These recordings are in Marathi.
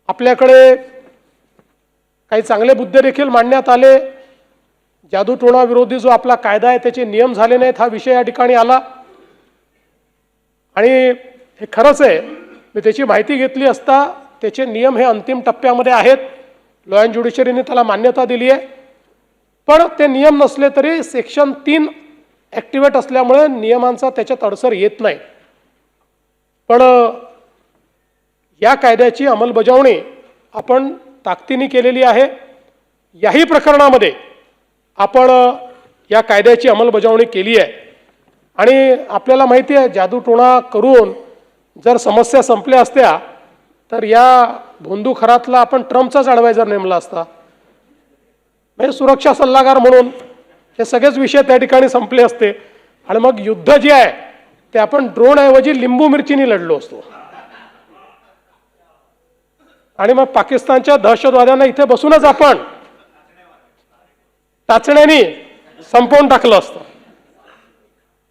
आपल्याकडे काही चांगले मुद्दे देखील मांडण्यात आले। जादूटोणा विरोधी जो आपला कायदा आहे त्याचे नियम झाले नाहीत हा विषय या ठिकाणी आला आणि हे खरंच आहे। मी त्याची माहिती घेतली असता त्याचे नियम हे अंतिम टप्प्यामध्ये आहेत। लॉ अँड ज्युडिशरीने त्याला मान्यता दिली आहे, पण ते नियम नसले तरी सेक्शन 3 ॲक्टिवेट असल्यामुळे नियमांचा त्याच्यात अडसर येत नाही। पण या कायद्याची अंमलबजावणी आपण ताकदीने केलेली आहे। याही प्रकरणामध्ये आपण या कायद्याची अंमलबजावणी केली आहे आणि आपल्याला माहिती आहे जादूटोणा करून जर समस्या संपल्या असत्या तर या भोंदूखरातला आपण ट्रम्पचाच ॲडवायझर नेमला असता, म्हणजे सुरक्षा सल्लागार म्हणून हे सगळेच विषय त्या ठिकाणी संपले असते आणि मग युद्ध जे आहे ते आपण ड्रोन ऐवजी लिंबू मिरचीने लढलो असतो आणि मग पाकिस्तानच्या दहशतवाद्यांना इथे बसूनच आपण टाचण्याने संपवून टाकलं असतं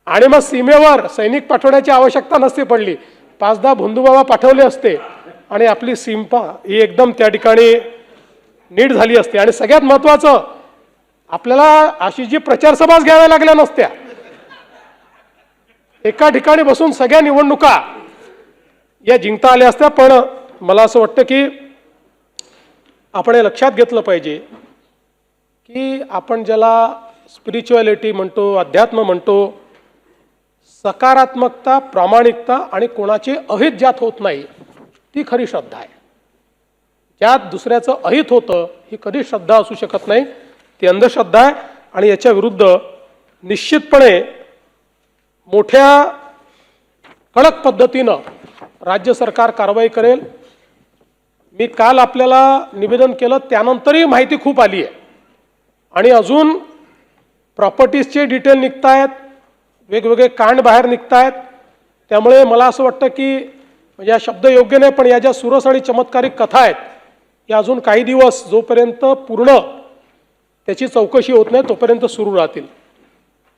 आणि मग सीमेवर सैनिक पाठवण्याची आवश्यकता नसती पडली। 5-10 भोंदूबाबा पाठवले असते आणि आपली सीमा ही एकदम त्या ठिकाणी नीट झाली असते। आणि सगळ्यात महत्त्वाचं आपल्याला अशी जी प्रचारसभाच घ्याव्या लागल्या नसत्या, एका ठिकाणी बसून सगळ्या निवडणुका या जिंकता आल्या असत्या। पण मला असं वाटतं की आपण हे लक्षात घेतलं पाहिजे की आपण ज्याला स्पिरिच्युअलिटी म्हणतो, अध्यात्म म्हणतो, सकारात्मकता, प्रामाणिकता आणि कोणाचे अहित ज्यात होत नाही ती खरी श्रद्धा आहे। ज्यात दुसऱ्याचं अहित होतं ही कधी श्रद्धा असू शकत नाही, ती अंधश्रद्धा आहे आणि याच्या विरुद्ध निश्चितपणे मोठ्या कडक पद्धतीनं राज्य सरकार कारवाई करेल। मी काल आपल्याला निवेदन केलं त्यानंतरही माहिती खूप आली आहे आणि अजून प्रॉपर्टीजचे डिटेल निघतायत, वेगवेगळे कांड बाहेर निघतायत। त्यामुळे मला असं वाटतं की म्हणजे हा शब्द योग्य नाही, पण या ज्या सुरस आणि चमत्कारिक कथा आहेत या अजून काही दिवस जोपर्यंत पूर्ण त्याची चौकशी होत नाही तोपर्यंत सुरू राहतील।